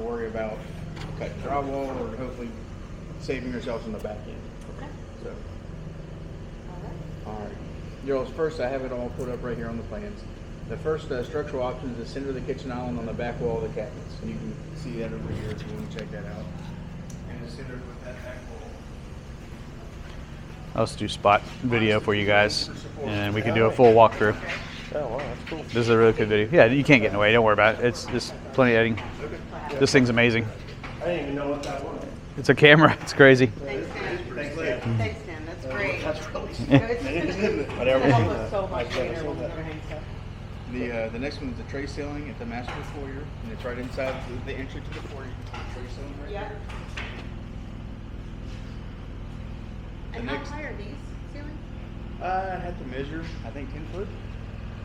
worry about cutting drywall or hopefully saving yourselves on the back end. Okay. So, All all right. Girls, first I have it all put up right here on the plans. The first structural option is the center of the kitchen island on the back wall of the cabinets. And you can see that over here if you want to check that out. And it's centered with that back wall. Let's do spot video for you guys, and we can do a full walkthrough. Oh, wow, that's cool. This is a really good video. Yeah, you can't get in the way. Don't worry about it. It's just plenty of editing. This thing's amazing. I didn't even know what that was. It's a camera. It's crazy. Thanks, Dan. Thanks, Dan. That's great. That's really It's Whatever. help us so much later when we're gonna hang stuff. The next one is the tray ceiling at the master foyer, and it's right inside the entry to the foyer. You can see the tray ceiling right Yeah. there. And how high are these ceilings? I had to measure, I think 10 foot.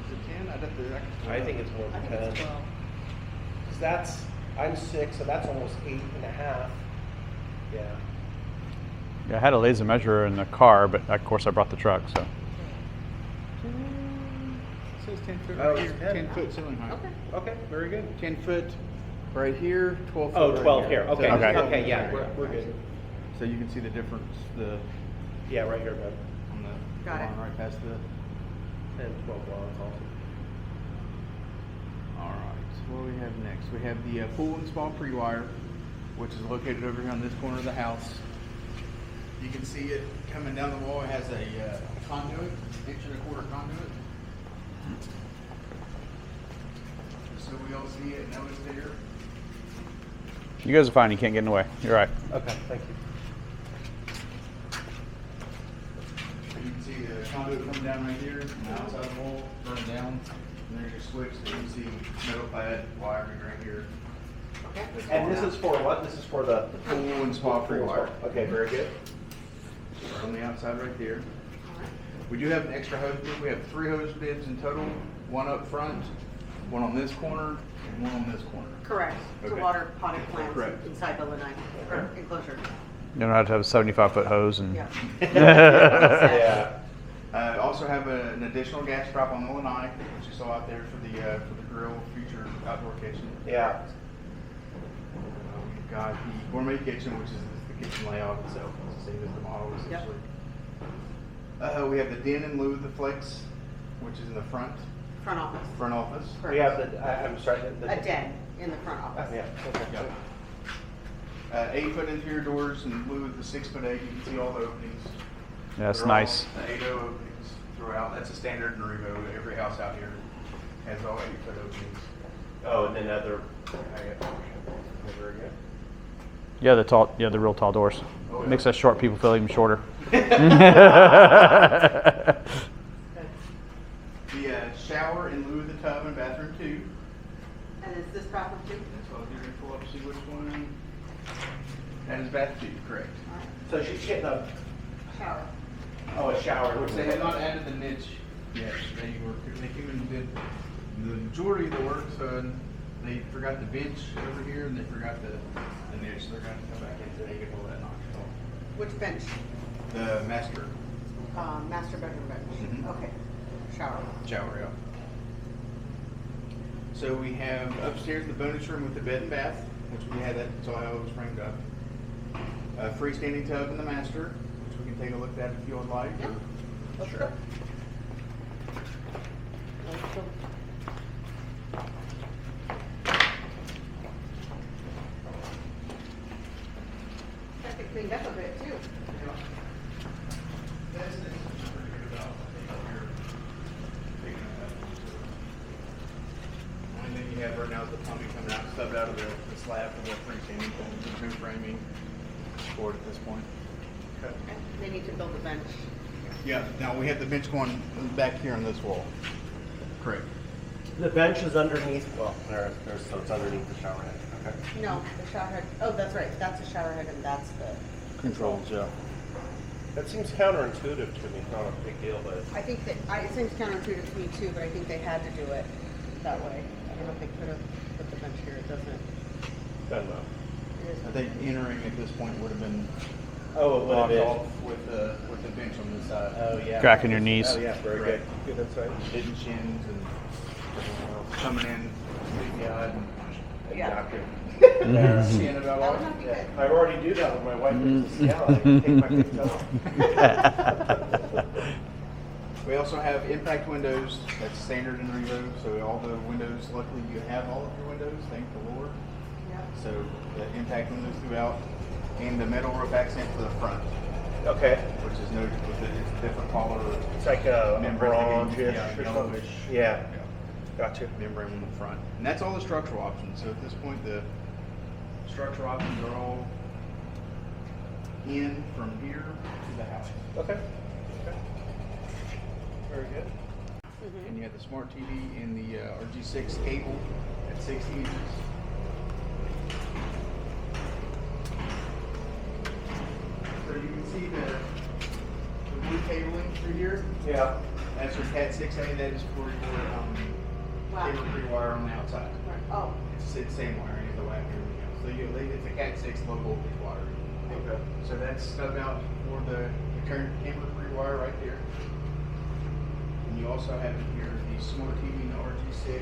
Is it 10? I'd have to. I think it's more I than think 10. it's 12. Because that's, I'm 6, so that's almost 8.5. Yeah. Yeah, I had a laser measurer in the car, but of course I brought the truck. So It says 10 foot Oh, right it's here. 10. 10 foot ceiling height. Okay. Okay, very good. 10 foot right here, 12 foot Oh, right 12 here. Okay. So Okay. Okay, yeah, we're good. So you can see the difference Yeah, right here, bud. on the Got it. line right past the. 10, 12, wow, that's awesome. All right, so what do we have next? We have the pool and spa pre-wire, which is located over here on this corner of the house. You can see it coming down the wall. It has a conduit, 1.25 conduit. So we all see it, know it's there. you guys are fine. You can't get in the way. You're right. Okay, thank you. You can see the conduit coming down right here, on the outside of the wall, burning down. And there's your switch, so you can see metal pad wiring right here. Okay. That's And going this out. is for what? This is for the Pool and spa pre-wire. Okay, very good. Right on the outside right there. All right. We do have an extra hose bib. We have 3 hose bibs in total. One up front, one on this corner, and one on this corner. Correct. To Okay. water potted plants Correct. inside the lanai or enclosure. You don't have to have a 75-foot hose and. Yeah. Yeah. Also have an additional gas drop on the lanai, which you saw out there for the grill future outdoor kitchen. Yeah. We've got the gourmet kitchen, which is the kitchen layout itself. It's the same as the model essentially. We have the den in lieu of the flex, which is in the front Front office. office. We have the, I'm sorry, the. A den in the front office. Yeah, okay. Yeah. 8-foot interior doors in lieu of the 6'8". You can see all the openings. Yeah, that's They're nice. all the 8.0 openings throughout. That's a standard in Revo. Every house out here has all 8-foot openings. Oh, and then other. Very good. Yeah, the real tall doors. Oh, yeah. Makes us short people feel even shorter. The shower in lieu of the tub and bathroom too. And is this bathroom too? That's what you're going to pull up and see which one. That is bath two, correct. All right. So she's getting a, Shower. oh, a shower. Which they have not added the niche yet. They came in and did the majority of the work, so they forgot the bench over here and they forgot the niche. They're going to come back in today and get all that knocked off. Which bench? The master Master bedroom bench. Mhm. Okay. Shower. shower, yeah. So we have upstairs the bonus room with the bed and bath, which we had that, so I was framed up. A freestanding tub in the master, which we can take a look at if you would like. Yeah. Let's Sure. go. Let's go. Got it cleaned up a bit too. And then you have right now the plumbing coming out, stubbed out of the slab for the freestanding pool. There's no framing for it at this point. Okay. They need to build a bench. Yeah, now we have the bench going back here on this wall. Correct. The bench is underneath, well, there's, so it's underneath the shower head. Okay. No, the shower head. Oh, that's right. That's a shower head and that's the. Controls, yeah. That seems counterintuitive to me, not a big deal, but. I think that, it seems counterintuitive to me too, but I think they had to do it that way. I don't know if they could have put the bench here. It doesn't. Done well. It is. I think entering at this point would have been Oh, it would have blocked been. off with the bench on this side. Oh, yeah. Cracking your knees. Oh, yeah, very good. Good insight. Hidden shins and coming in, big guy. Yeah. Doctor. in there. Seeing about That all. would not be Yeah, good. I already do that when my wife lives in Seattle. I can take my big toe off. We also have impact windows. That's standard in Relo. So all the windows, luckily you have all of your windows, thank the Lord. Yep. So the impact windows throughout, and the metal roof accent for the front, Okay. which is noted with it. It's a different color. It's like a Membrane, bronze-ish yeah, or something. yellowish. Yeah. Gotcha. Membrane on the front. And that's all the structural options. So at this point, the structural options are all in from here to the house. Okay. Okay. Very good. And you have the smart TV and the RG6 cable at 60 inches. So you can see the blue cabling through here. Yeah. That's your Cat 6A. That is for your cable free wire on the outside. Oh, It's the same wiring as the wire and everything else. So it's a Cat 6 low voltage wire. Okay. So that's stub out for the current camera free wire right there. And you also have in here the smart TV and the RG6.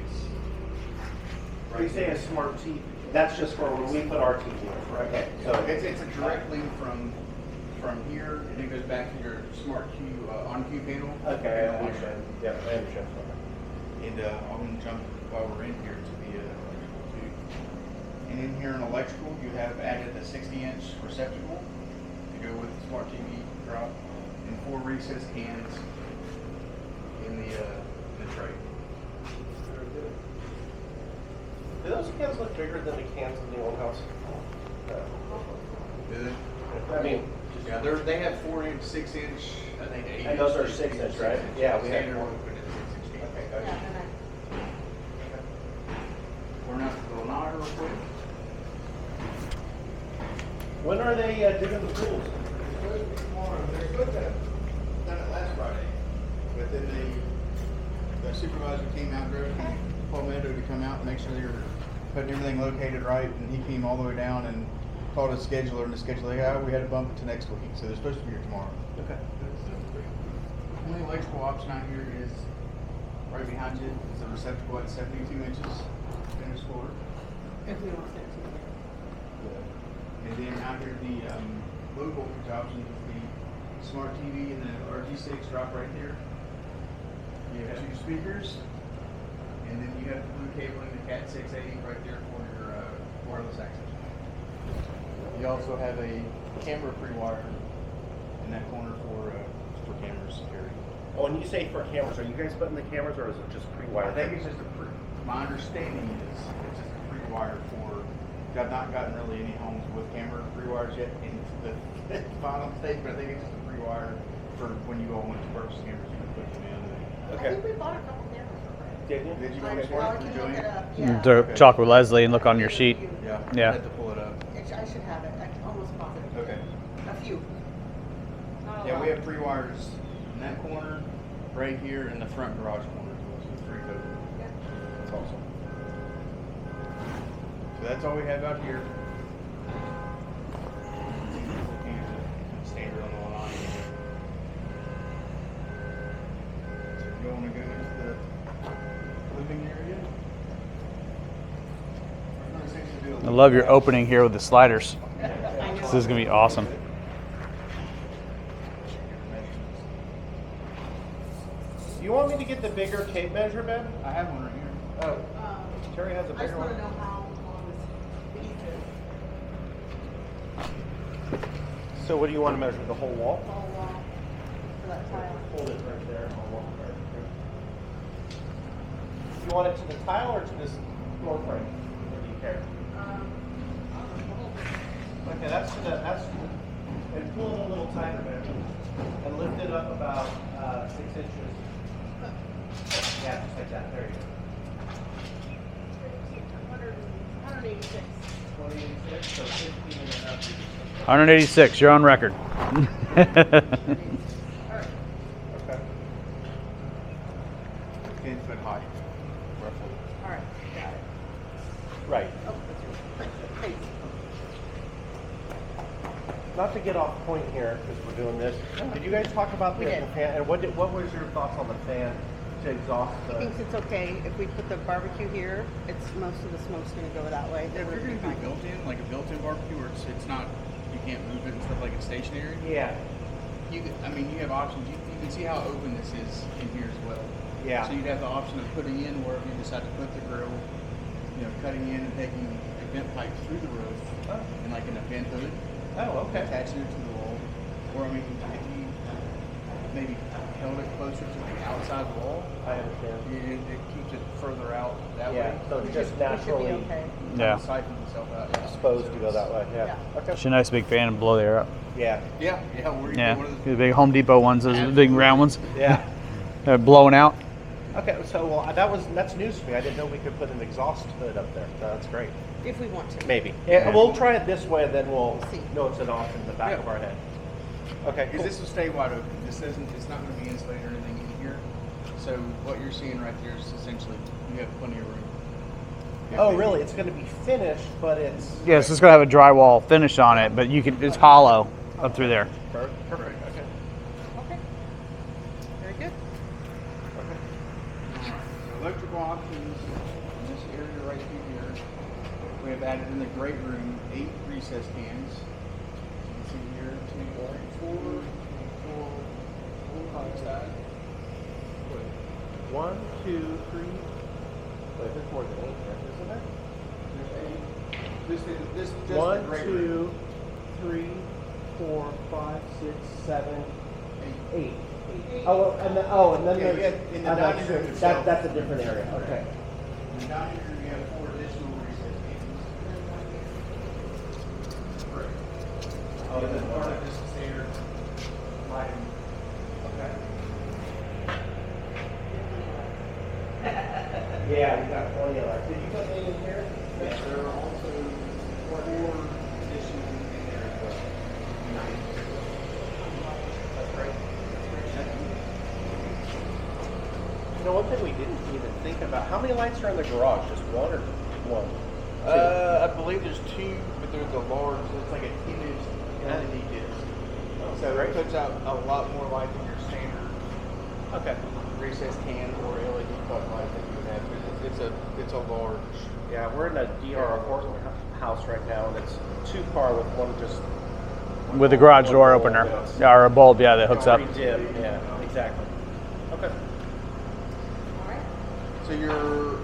When you say a smart TV, that's just for when we put our TV in, right? Okay. So it's a direct link from here, and it goes back to your smart Q on Q panel. Okay, I understand. Yeah, I understand. And I'm going to jump while we're in here to the electrical too. And in here in electrical, you have added a 60-inch receptacle to go with the smart TV drop, and 4 recessed cans in the tray. Very good. Do those cans look bigger than the cans in the old house? Good. I mean, Yeah, they have 4-inch, 6-inch, I think 8. And those are 6-inch, right? Yeah, we have Standard four. one, put it at 6 inch. okay, yeah, gotcha. and We're not going on real quick. When are they digging the pools? They're supposed to have done it last Friday, but then the supervisor came out, drove from Palmetto to come out and make sure they were putting everything located right, and he came all the way down and called a scheduler, and the scheduler, yeah, we had to bump it to next week, so they're supposed to be here tomorrow. Okay. The only electrical option out here is right behind you, is a receptacle at 72 inches, finished floor. if we want to. And then out here, the low voltage option is the smart TV and the RG6 drop right there. You have 2 speakers, and then you have the blue cabling, the Cat 6A right there for your wireless access. You also have a camera free wire in that corner for camera security. Oh, and you say for cameras, are you guys putting the cameras or is it just pre-wired? I think it's just my understanding is it's just a free wire for. I've not gotten really any homes with camera free wires yet in the final stage, but I think it's just a free wire for when you all want to purchase cameras, you can put them in. I Okay. think we bought a couple cameras for Brad. Did you? Did you I want to smart can from look Julian? it up, yeah. To talk with Leslie and look on your sheet. Yeah. Yeah. I had to pull it up. I should have it, I'm almost positive. Okay. A few. Not a Yeah, lot. we have free wires in that corner, right here, in the front garage corner as well, so 3 total. Yeah. That's awesome. So that's all we have out here. Standard on the line. So if you want to go into the living area. I love your opening here with the sliders. I know. This is gonna be awesome. You want me to get the bigger tape measure, Ben? I have one right here. Oh, Terry has a I just bigger want to one. know how long this piece is. So what do you want to measure? The whole wall? All wall for that tile. Hold it right there. I'll walk right there. You want it to the tile or to this floor frame? Or do you care? I don't know. Okay, that's to the, and pull it a little tighter, man. And lift it up about 6 inches. Yeah, just like that. There you go. 186. 186, so 15 and a half inches. 186. You're on record. All right. Okay. 10-foot height, roughly. All right. Got it. Right. Oh, that's yours. Thanks. Not to get off point here, because we're doing this. Did you guys talk about We the did. fan? And what was your thoughts on the fan to exhaust He the? thinks it's okay if we put the barbecue here. It's most of the smoke's going to go that way. If you're going to do built-in, not, you can't move it and stuff like it's stationary. Yeah. You have options. You can see how open this is in here as well. Yeah. So you'd have the option of putting in wherever you decide to put the grill, cutting in and taking a vent pipe through the roof and like an vent hood, Oh, okay. attaching it to the wall. Or if you maybe held it closer to the outside wall, I understand. it keeps it further out that Yeah, way. so it's just It should be naturally okay. Yeah. Siphon itself out. Yeah. exposed So to go it's- that way. Yeah. Okay. She's a nice big fan of blow the air up. Yeah. Yeah, where you Yeah, get one of the big Home Depot ones, those big round ones. Yeah. They're blowing out. Okay, so that's news to me. I didn't know we could put an exhaust hood up there. That's great. If we want to. Maybe. Yeah, Yeah. we'll try it this way, then we'll See. know it's an option in the back Yeah. of our head. Okay, Because cool. this will stay wide open. It's not going to be insulated or anything in here. So what you're seeing right there is essentially you have plenty of room. Oh, really? It's going to be finished, but it's Yes, it's gonna have a drywall finish on it, but it's hollow up through there. perfect. Okay. Okay. Very good. Alright, so electrical options in this area right here. We have added in the great room 8 recess cans. You can see here 2, 3, 4 on each side. 1, 2, 3. Wait, there's more than 8 there, isn't there? There's 8. This just the 1, great room. 2, 3, 4, 5, 6, 7, 8. Oh, and then Yeah, there's we had- in the dining room itself. that's a different area. Okay. In the dining room, you have 4 additional recess cans. Correct. Oh, and then part of just standard lighting. Okay. Yeah, we got plenty of that. Did you put any in here? Yes, there are also 4 additional in there as well. That's great. You know, one thing we didn't even think about, how many lights are in the garage? Just one or one? I believe there's 2, but they're the large. It's like a 10-inch LED disc. So it puts out a lot more light than your standard Okay. recess can or LED cut light that you would have. It's a large. Yeah, we're in a DR house right now, and it's 2-car with one just With the garage door opener. Yeah, or a bulb, yeah, that hooks up. pretty dim. Yeah, exactly. Okay. All right. So your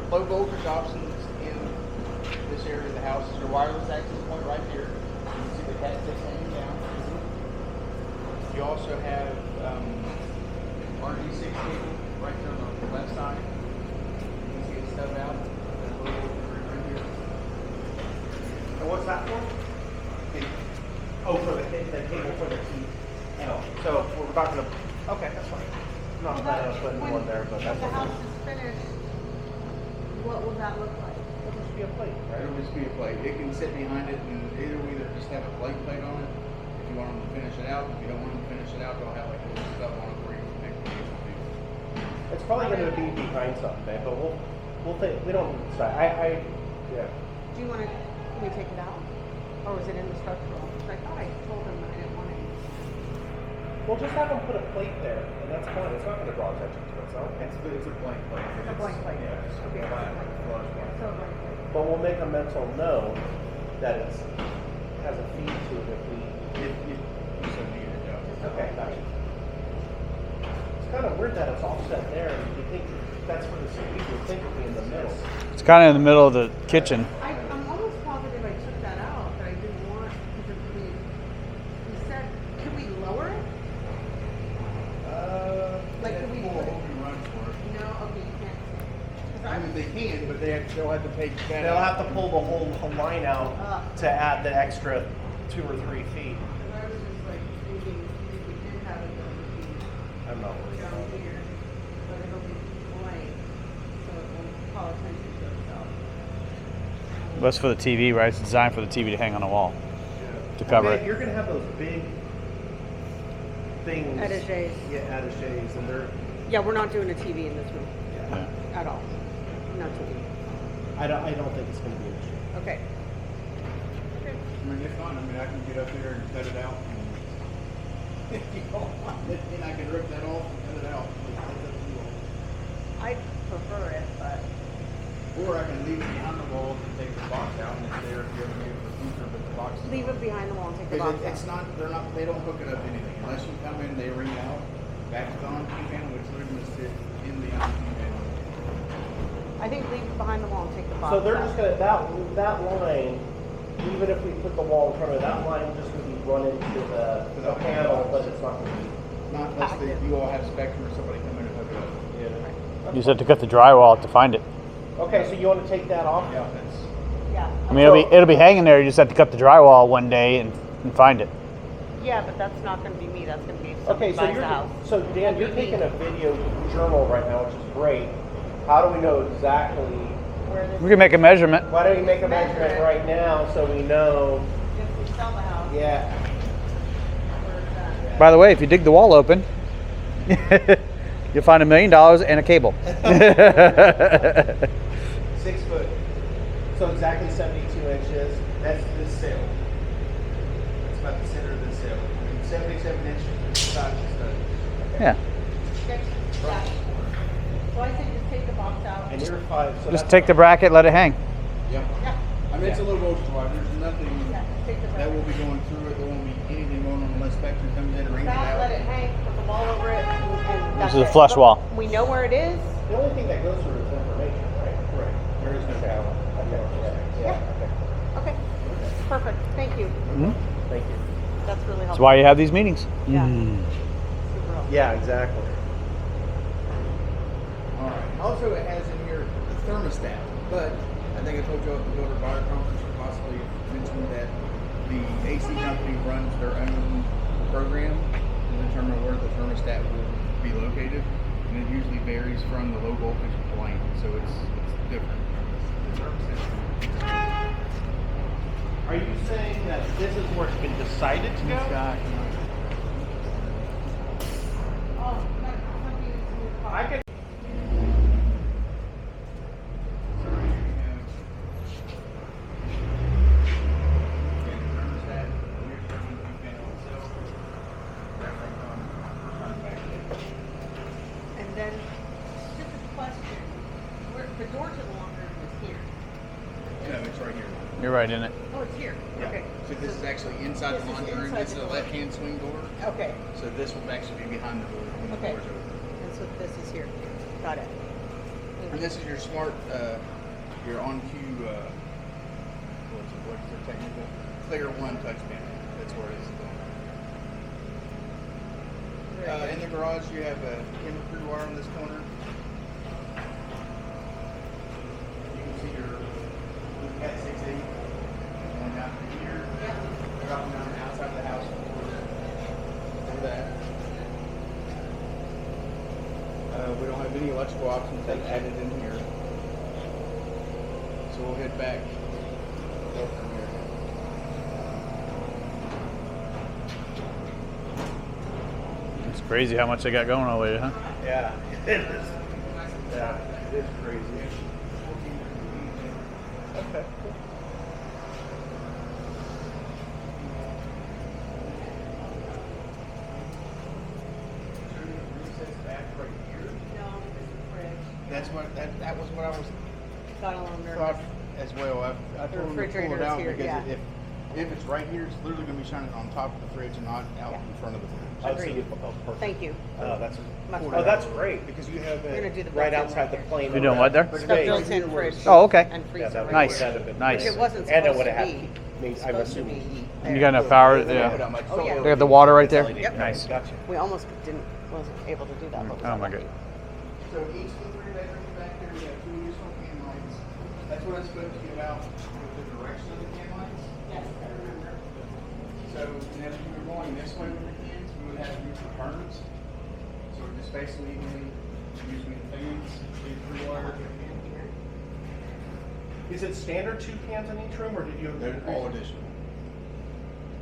low voltage options in this area of the house is your wireless access point right here. You can see the Cat 6 hanging down. You also have RG6 cable right there on the left side. You can see it stub out. There's a little right here. And what's that for? Oh, for the cable for the key. Oh, so we're talking about. Okay, that's fine. Not planning on putting one there, but that's When the okay. house is finished, what will that look like? It'll just be a plate, right? It'll just be a plate. It can sit behind it and either just have a plate on it if you want them to finish it out. If you don't want them to finish it out, they'll have like a little stuff on it where you can make the cable too. It's probably going to be behind something, but we'll think. We don't decide. Yeah. Do you want to, can we take it out? Or was it in the structural? Because I thought I told them that I didn't want it. We'll just have them put a plate there, and that's fine. It's not going to draw attention to itself. It's a blank plate. It's a blank plate. Yeah, it's Okay. a flat, flush blank. So blank plate. But we'll make a mental note that it has a feed to it if we. If you so need it, yeah. Okay, gotcha. It's kind of weird that it's offset there. And you think that's where the TV would think would be in the middle. It's kind of in the middle of the kitchen. I'm almost positive I took that out, but I didn't want, because we said, can we lower it? Like, can we pull put it? open run for it. No, okay, you can't. 'Cause I mean, they can, but they'll have to take that They'll out. have to pull the whole line out to add the extra 2 or 3 feet. Because I was just like thinking, if we did have it, it would be I'm not worried down about it. here, but it'll be blank, so it won't call attention to itself. That's for the TV, right? It's designed for the TV to hang on the wall to cover Man, it. You're going to have those big things. Attaches. Yeah, attaches, and they're. Yeah, we're not doing a TV in this room Yeah. at all. No TV. I don't think it's going to be an issue. Okay. I mean, it's fine. I mean, I can get up there and cut it out. And if you don't want it, then I can rip that off and cut it out. It's up to you all. I prefer it, but Or I can leave it behind the wall and take the box out and it's there if you ever need it for the future, but the box Leave it behind the wall and take the Because box it's out. not, they don't hook it up to anything. Unless you come in, they ring out back to the on-key panel, which literally gonna sit in the on-key panel. I think leave it behind the wall and take the box So out. they're just gonna, that line, even if we put the wall in front of it, that line is just gonna be run into the panel, but it's not gonna be. Not unless you all have Spectrum or somebody come in and hook it up. Yeah. You just have to cut the drywall to find it. Okay, so you wanna take that off? Yeah, that's, Yeah. I mean, it'll be hanging there. You just have to cut the drywall one day and find it. Yeah, but that's not gonna be me, that's gonna be if Okay, somebody so buys the house. so Dan, you're taking a video journal right now, which is great. How do we know exactly? Where this, We can make a measurement. Why don't you make a measurement right now so we know? if we sell the house, Yeah. where is that? By the way, if you dig the wall open, you'll find $1 million and a cable. 6 foot. So exactly 72 inches. That's the sill. That's about the center of the sill. 77 inches is the size of the study. Yeah. Okay, yeah. So I say just take the box out. And you're 5. So Just that's take the bracket, let it hang. yeah. Yeah, I mean, it's a little voltage wire. There's nothing yeah, just take the that will box be going through it. There won't be anything going on unless Spectrum comes in and rings it out. Let it out. hang, put the wall over it, and that's is a it. flush wall. We know where it is. The only thing that goes through is information, right? Correct. There is no power. Okay. Yeah. Okay, perfect, thank you. Thank you. That's really That's helpful. why you have these meetings. Yeah. Super helpful. Yeah, exactly. All right. Also, it has in here the thermostat, but I think I told you at the Builder Buyer Conference, or possibly mentioned that the AC company runs their own program to determine where the thermostat will be located, and it usually varies from the low voltage line, so it's different. The thermostat. Are you saying that this is where it's been decided to go? Oh, I could. and then, just a question, where, the door to the laundry room is here. No, it's right here. You're right in it. Oh, it's here, Yeah. okay. So this is actually inside This the is laundry room. inside This is the a door. left-hand swing door. Okay, So this will actually be behind the door when the okay. door's open. And so this is here, got it. And this is your smart, your on-cue, what's the technical? Clear one touch panel. That's where it is. In the garage, you have a chemical wire in this corner. You can see your Cat 680 going down through here, dropping down the outside of the house for that. We don't have any electrical options that added in here. So we'll head back. Go from here. It's crazy how much they got going over there, huh? Yeah, it is. Yeah, it is crazy. Okay. No, this is fridge. That's what that was what I was Got a little thought nervous. as well. I The told him to pull refrigerator it is out here, because yeah. if it's right here, it's literally going to be shining on top of the fridge and not out Yeah. in front of the fridge. Agreed. Perfect. Thank you. That's Much oh, better. that's great because you have We're gonna do it the right built-in outside right the there. plane. You're doing what there? The Space. built-in fridge. Oh, okay. And Yeah, freezer. that would- right Nice. there. that'd have been Nice. great. It wasn't And it supposed would to have be. I'm It's supposed to assuming be You there. got enough power? Put Yeah. out much Oh, yeah. solar. They got the water right there? Yep. Nice. Gotcha. We almost wasn't able to do that. but we Oh got my lucky. God. So each of the three bedrooms back there, we have 2 additional can lights. That's what I spoke to you about with the direction of the can lights. Yes, I remember. So if you were going this way with the cans, we would have use the burns. So we're just basically using the fans, big 3-wire. Is it standard 2 cans in each room, or did you? They're all additional.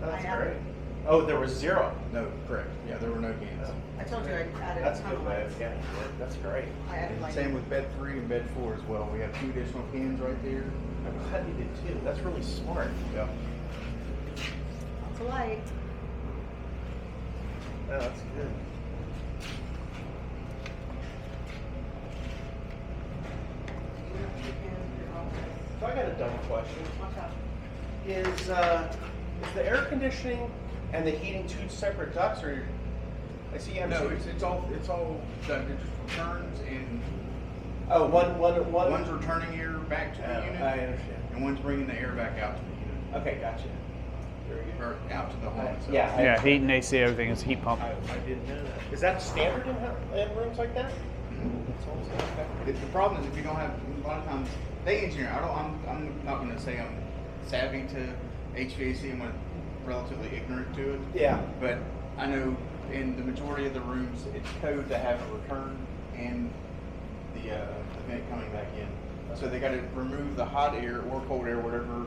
That's I have great. it. Oh, there was 0. No, correct. Yeah, there were no cans. I told you I added That's a a ton good of way. lights. Yeah, that's great. I added like. Same with bed 3 and bed 4 as well. We have 2 additional cans right there. I'm glad you did too. That's really smart. Yep. Lots of light. Oh, that's good. So I got a dumb question. Watch out. Is is the air conditioning and the heating two separate ducts, or I see you have No, two? it's all done. It just returns and Oh, one. one's returning air back to the unit, I understand. and one's bringing the air back out to the unit, Okay, gotcha. Very good. or out to the home itself. Yeah. Yeah, heat and AC, everything is heat pump. I didn't know that. Is that standard in rooms like that? The problem is if you don't have, a lot of times, they engineer, I'm not gonna say I'm savvy to HVAC, I'm relatively ignorant to it. Yeah. But I know in the majority of the rooms, it's code to have a return and the vent coming back in. So they gotta remove the hot air or cold air, whatever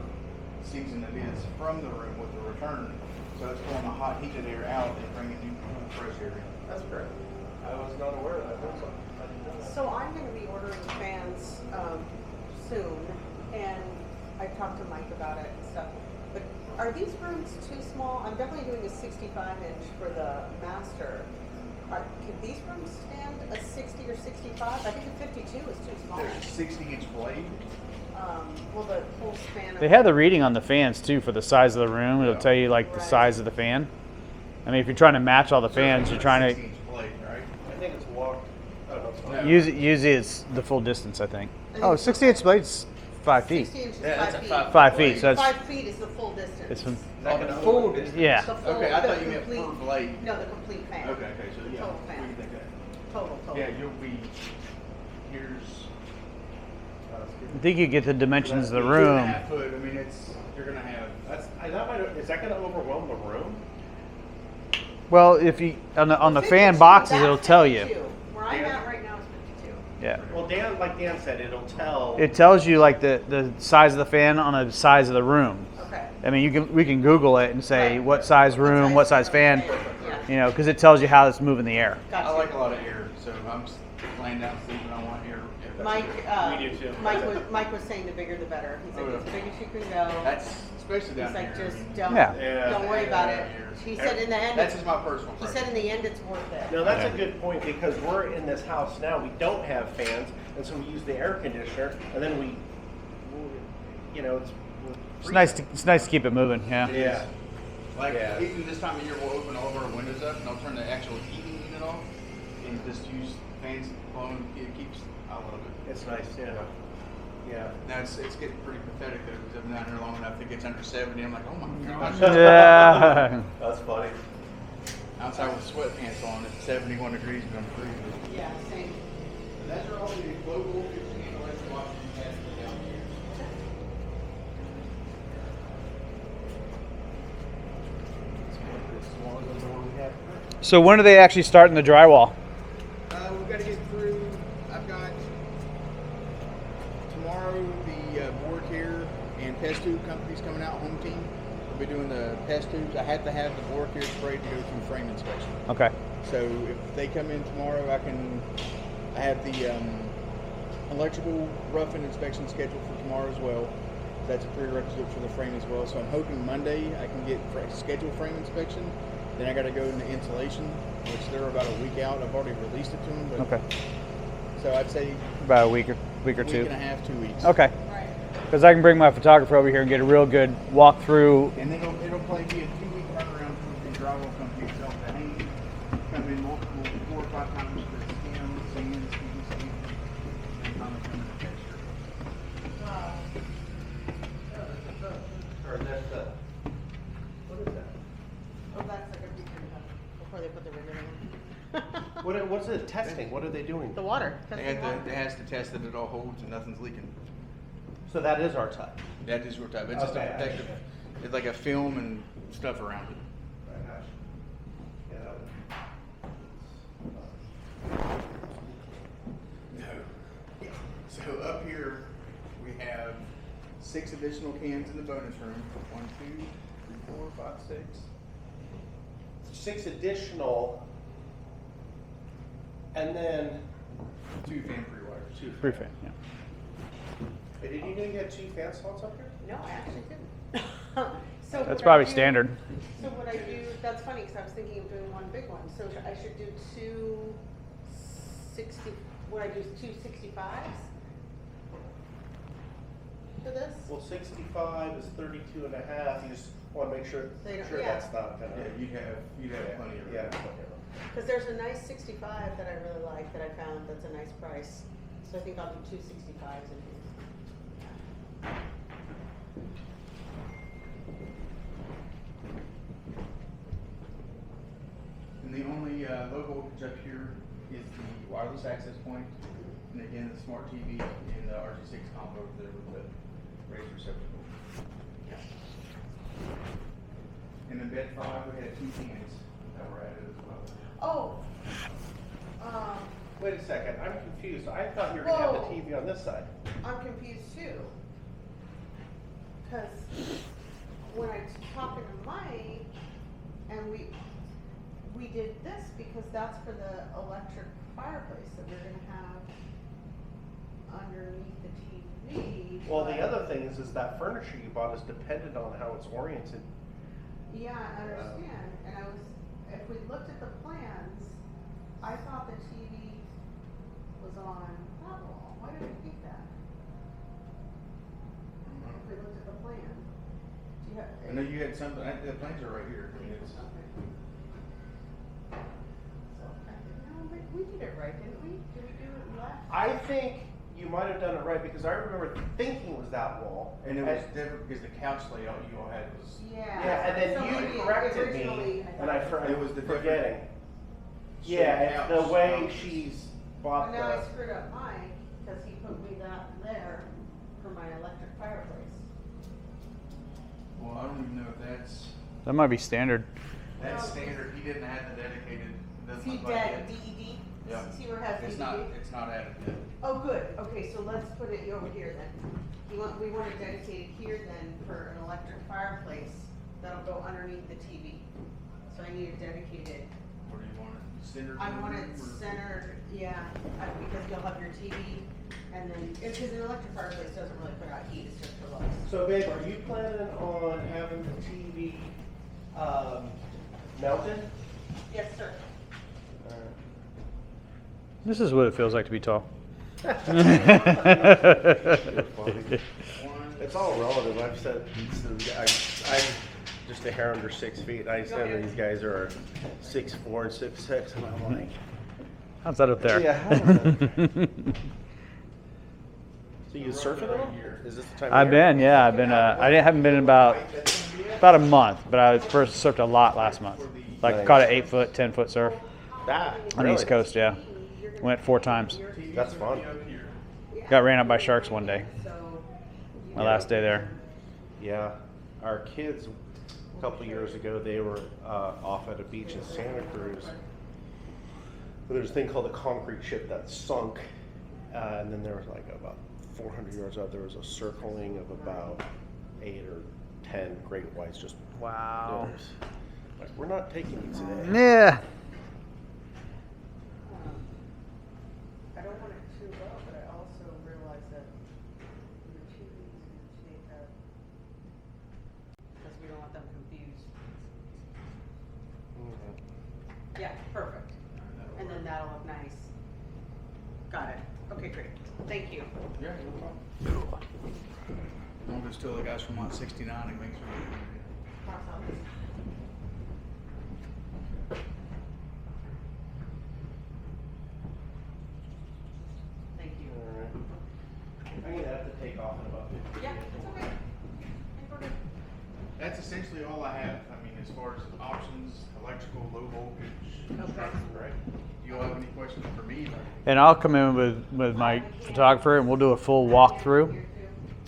season it is, from the room with the return. So it's pulling the hot heated air out and bringing new cool fresh air in. That's great. I was not aware of that. I didn't know that. So I'm gonna be ordering fans, soon, and I talked to Mike about it and stuff. But are these rooms too small? I'm definitely doing a 65-inch for the master. Can these rooms stand a 60 or 65? I think a 52 is too small. There's a 60-inch blade. Well, the full span of. They have the reading on the fans too for the size of the room. It'll Yeah. tell you like the Right. size of the fan. I mean, if you're trying to match all the fans, you're trying to 60-inch blade, right? I think it's walked. Oh, no, it's not. No. usually it's the full distance. I think. I think Oh, it's 60-inch blade's 5 feet. 60 inches, Yeah, 5 that's a feet. 5 feet. So that's 5 feet is the full distance. it's from, Like Oh, a the full full distance. yeah. The full, Okay, I the thought you meant complete- per blade. No, the complete fan. Okay, so yeah. Total we fan. can think that. Total. Yeah, you'll be, here's. I think you get the dimensions of the 2.5 room. foot, I mean, you're gonna have. Is that going to overwhelm the room? Well, if you on the 52, fan boxes, that's it'll tell you. 52. Where I'm Yeah. at right now is 52. Yeah. Well, like Dan said, it'll tell. It tells you like the size of the fan on the size of the room. Okay. I mean, we can Google it and say Right. what size room, what size fan, Yeah. you know, because it tells you how it's moving the air. Gotcha. I like a lot of air, so I'm laying down sleeping, I want air. Mike, We do too. Mike was saying the bigger the better. He's like, Oh, yeah. as big as you can go. That's, especially down He's here. like, I just mean, don't, Yeah. don't worry about it. Yeah. He said in the end, That's just my personal he preference. said in the end it's worth it. No, that's Yeah. a good point because we're in this house now. We don't have fans, and so we use the air conditioner, and then we you know, It's nice to keep it moving. Yeah. Yeah. Like, Yeah. even this time of year, we'll open all of our windows up and I'll turn the actual heating unit off and just use fans blowing. It keeps, I love it. It's nice, yeah. Yeah. Now it's getting pretty pathetic though, because I've been down here long enough. It gets under 70. I'm like, oh my gosh. Yeah. That's funny. Outside with sweatpants on, it's 71 degrees, but I'm freezing. Yeah, same. And those are all the global kitchen and electric washing tests down here. So when are they actually starting the drywall? We've got to get through. I've got tomorrow the board care and pest tube companies coming out. Home team. We'll be doing the pest tubes. I have to have the board care sprayed to go through frame inspection. Okay. So if they come in tomorrow, I have the electrical roughing inspection scheduled for tomorrow as well. That's a prerequisite for the frame as well. So I'm hoping Monday I can get scheduled frame inspection. Then I got to go into insulation, which they're about a week out. I've already released it to them. But Okay. So I'd say About a week or week two. and a half, 2 weeks. Okay. Right. Because I can bring my photographer over here and get a real good walkthrough. And then it'll probably be a 2-week turnaround for the drywall company itself to hang, come in multiple 4 or 5 times to skim, sand, skim, and finally come in the texture. Or that's the. What is that? Oh, that's like a before they put the ribbon in. What's it testing? What are they doing? The water. They has to test that it all holds and nothing's leaking. So that is our type. That is your type. It's just a Okay, I protective. understand. It's like a film and stuff around it. No. So up here we have 6 additional cans in the bonus room. 1, 2, 3, 4, 5, 6. 6 additional, and then 2 fan-free wires. 2. Free fan, yeah. Hey, did you even get 2 fan slots up here? No, I actually didn't. So That's what probably I do- standard. So what I do, that's funny, because I was thinking of doing one big one. So I should do 2 60, what I do is 2 65s? for this? Well, 65 is 32 and a half. You just want to make sure, They don't- sure yeah. that's not gonna. Yeah, you'd have plenty of room. Yeah. Because there's a nice 65 that I really like that I found that's a nice price. So I think I'll do two 65s in here. And the only logo voltage up here is the wireless access point, and again, the smart TV and the RG6 combo over there with the raised receptacle. And in bed 5, we had 2 fans that were added as well. Oh, Wait a second, I'm confused. I thought you were gonna have the Whoa. TV on this side. I'm confused too. Because when I was talking to Mike, and we did this because that's for the electric fireplace that we're gonna have underneath the TV. Well, the but- other thing is that furniture you bought is dependent on how it's oriented. Yeah, I understand, and if we looked at the plans, I thought the TV was on that wall. Why did we think that? If we looked at the plan. Do you have? I know you had something, the plans are right here. I mean, it's, Okay. So, no, we did it right, didn't we? Did we do it left? I think you might have done it right because I remember thinking it was that wall. and it was different because the couch layout you all had was. Yeah. Yeah, and then Somebody you corrected originally, me, and I thought- It was the forgetting. different Yeah, shaped it's the couch. way she's Well, bought now I the. screwed up mine, because he put me that there for my electric fireplace. Well, I don't even know if that's That might be standard. that's No. standard. He didn't have the dedicated. Doesn't See look like that it. DED? Yeah. See where it has It's DED? not added yet. Oh, good, okay, so let's put it over here then. We want it dedicated here then for an electric fireplace that'll go underneath the TV. So I need it dedicated. Or do you want it centered? I in the want it room, or- centered, yeah, because you'll have your TV and then, because an electric fireplace doesn't really put out heat, it's just for looks. So, babe, are you planning on having the TV mounted? Yes, sir. This is what it feels like to be tall. It's all relative. I've said I'm just a hair under 6 feet. I said these guys are 6'4" and 6'6", and I'm like, How's that up there? Yeah, how's that? so you surfing at all? Is this the time? I've of year? been, yeah, I've been. Haven't been in about a month, but I first surfed a lot last month. Like Nice. caught an 8-foot, 10-foot surf Ah, on the really? East Coast. Yeah, went 4 times. That's fun. Got ran up by sharks one day. My last day there. Yeah, our kids a couple of years ago they were off at a beach in Santa Cruz. There's a thing called a concrete ship that sunk, and then there was like about 400 yards out. There was a circling of about 8 or 10 great whites. Just Wow. there's- Like, we're not taking you today. Yeah. I don't want it too low, but I also realize that your TV is gonna take up, because we don't want them confused. Yeah, perfect. And then that'll look nice. Got it. Okay, great. Thank you. Yeah, no problem. I'm just tell the guys from Lot 69 and make sure. Box office. Thank you. I'm gonna have to take off in about 15 Yeah, minutes. it's okay. I think we're good. That's essentially all I have. I mean, as far as options, electrical, low voltage, construction, right? Do you all have any questions for me? And I'll come in with my photographer, and we'll do a full walkthrough,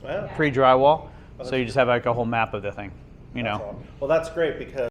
Well, pre-drywall. So you just have like a whole map of the thing, you know. well, that's great because